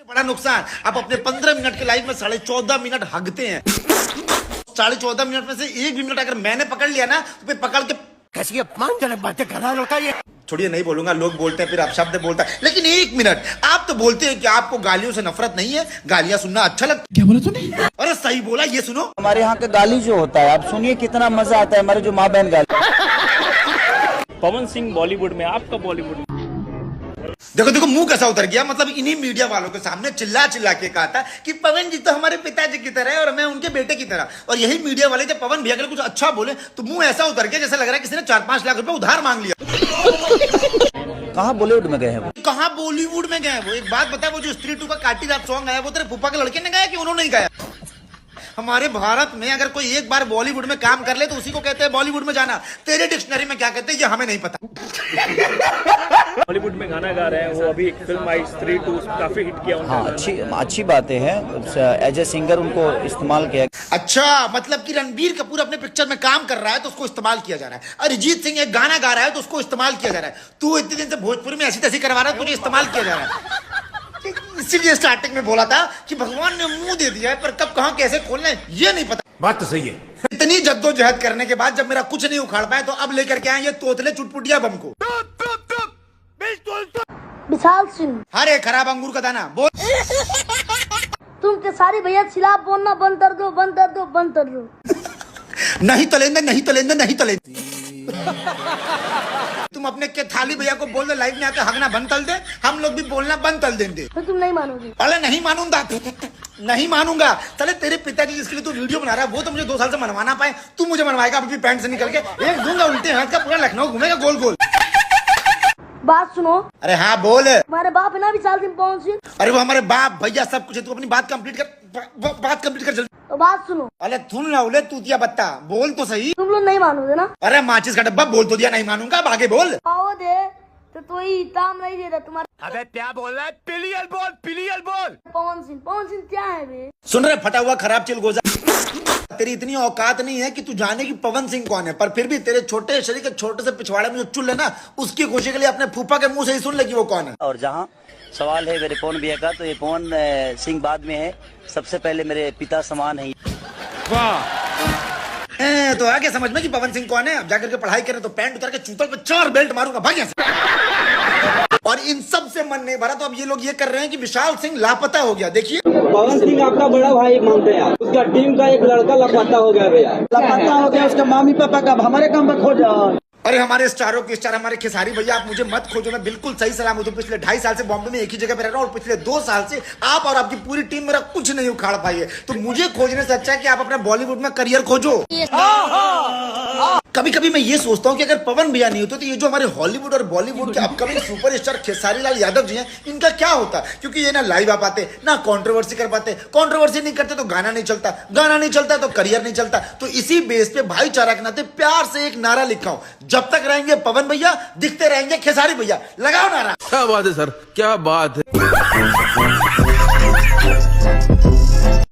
बड़ा नुकसान, आप अपने 15 मिनट के लाइव में 14.5 मिनट हगते हैं। 14.5 मिनट में से 1 भी मिनट अगर मैंने पकड़ लिया ना तो फिर पकड़ के कैसी अपमानजनक बातें कर रहा है लड़का ये। छोड़िए, नहीं बोलूंगा, लोग बोलते हैं फिर आप शब्द बोलता है, लेकिन 1 मिनट आप तो बोलते हैं कि आपको गालियों से नफरत नहीं है, गालियां सुनना अच्छा लगता है। क्या बोला तूने? अरे सही बोला, ये सुनो। हमारे यहाँ का गाली जो होता है आप सुनिए कितना मजा आता है, हमारे जो माँ बहन गाली। पवन सिंह बॉलीवुड में, आपका बॉलीवुड में। देखो देखो मुंह कैसा उतर गया, मतलब इन्हीं मीडिया वालों के सामने चिल्ला चिल्ला के कहा था कि पवन जी तो हमारे पिताजी की तरह है और मैं उनके बेटे की तरह, और यही मीडिया वाले जब पवन भैया के लिए कुछ अच्छा बोले तो मुंह ऐसा उतर गया जैसे लग रहा है किसी ने 4-5 लाख रुपए उधार मांग लिया। कहाँ बॉलीवुड में गए हैं वो? कहाँ बॉलीवुड में गए वो? एक बात बता, वो जो स्त्री 2 का काटी रात सॉन्ग आया वो तेरे फूफा के लड़के ने गाया कि उन्होंने ही गाया? हमारे भारत में अगर कोई एक बार बॉलीवुड में काम कर ले तो उसी को कहते हैं बॉलीवुड में जाना। तेरे डिक्शनरी में क्या कहते हैं ये हमें नहीं पता। बॉलीवुड में गाना गा रहे हैं वो, अभी एक फिल्म आई स्त्री 2 काफी हिट किया उन्होंने। हाँ, अच्छी बातें हैं, एज ए सिंगर उनको इस्तेमाल किया। अच्छा, मतलब कि रणबीर कपूर अपने पिक्चर में काम कर रहा है तो उसको इस्तेमाल किया जा रहा है, अरिजीत सिंह एक गाना गा रहा है तो उसको इस्तेमाल किया जा रहा है, तू इतने दिन से भोजपुरी में ऐसी तैसी करवा रहा है, तुझे इस्तेमाल किया जा रहा है। इसीलिए स्टार्टिंग में बोला था कि भगवान ने मुंह दे दिया है पर कब कहां कैसे खोलना है ये नहीं पता। बात तो सही है। इतनी जद्दोजहद करने के बाद जब मेरा कुछ नहीं उखाड़ पाए तो अब लेकर के आए ये तोतले चुटपुटिया बम को। विशाल सिंह, अरे खराब अंगूर का दाना बोल। तुम के सारी भैया खिलाफ बोलना बंद कर दो, बंद कर दो, बंद कर दो। नहीं तो लेंदे, नहीं तो लेंदे, नहीं तो लेंदे। तुम अपने के थाली भैया को बोल दे लाइव में आकर हगना बंद कर दे, हम लोग भी बोलना बंद कर देंगे। तो तुम नहीं मानोगे? अरे नहीं मानूंगा, नहीं मानूंगा। चले तेरे पिताजी जिसके लिए तू वीडियो बना रहा है वो तो मुझे 2 साल से मनवाना पाए, तू मुझे मनवाएगा अपनी पैंट से निकल के? एक दूंगा उल्टे हाथ का, पूरा लखनऊ घूमेगा गोल गोल। बात सुनो। अरे हाँ बोल। हमारे बाप है ना विशाल सिंह, पवन सिंह। अरे वो हमारे बाप भैया सब कुछ है, तू अपनी बात कंप्लीट कर, बात कंप्लीट कर जल्दी। तो बात सुनो। अरे सुन ना उले तूतिया बत्ता, बोल तो सही। तुम लोग नहीं मानोगे ना? अरे माचिस का डब्बा बोल तो दिया, नहीं मानूंगा, अब आगे बोल। पाओ दे तो ही काम नहीं दे रहा तुम्हारा। अबे क्या बोल रहा है? पिलियल बोल, पिलियल बोल। पवन सिंह क्या है बे? सुन रहे फटा हुआ खराब चिलगोजा, तेरी इतनी औकात नहीं है कि तू जाने की पवन सिंह कौन है, पर फिर भी तेरे छोटे शरीर के छोटे से पिछवाड़े में जो चुल है ना उसकी खुशी के लिए अपने फूफा के मुंह से ही सुन ले कि वो कौन है। और जहाँ सवाल है मेरे पवन भैया का, तो ये पवन सिंह बाद में है, सबसे पहले मेरे पिता समान है। तो आगे समझ में कि पवन सिंह कौन है। अब जाकर के पढ़ाई करें तो पैंट उतार के चूतल पे 4 बेल्ट मारूंगा, भाग यहाँ से। और इन सब से मन नहीं भरा तो अब ये लोग ये कर रहे हैं कि विशाल सिंह लापता हो गया। देखिए पवन सिंह आपका बड़ा भाई मानते हैं, उसका टीम का एक लड़का लापता हो गया भैया, लापता हो गया उसके मम्मी पापा का, हमारे काम में खो जाओ। अरे हमारे स्टारों के स्टार हमारे खेसारी भैया, आप मुझे मत खोजो, मैं बिल्कुल सही सलामत हूँ। पिछले 2.5 साल से बॉम्बे में एक ही जगह पे रह रहा हूँ और पिछले 2 साल से आप और आपकी पूरी टीम मेरा कुछ नहीं उखाड़ पाई है, तो मुझे खोजने से अच्छा है कि आप अपने बॉलीवुड में करियर खोजो। कभी कभी मैं ये सोचता हूँ कि अगर पवन भैया नहीं होते तो ये जो हमारे हॉलीवुड और बॉलीवुड के अपकमिंग सुपरस्टार खेसारी लाल यादव जी हैं, इनका क्या होता? क्योंकि ये ना लाइव आ पाते ना कंट्रोवर्सी कर पाते, कंट्रोवर्सी नहीं करते तो गाना नहीं चलता, गाना नहीं चलता तो करियर नहीं चलता। तो इसी बेस पे भाईचारा के नाते प्यार से एक नारा लिखा हूं, जब तक रहेंगे पवन भैया दिखते रहेंगे खेसारी भैया। लगाओ नारा। क्या बात है सर, क्या बात है।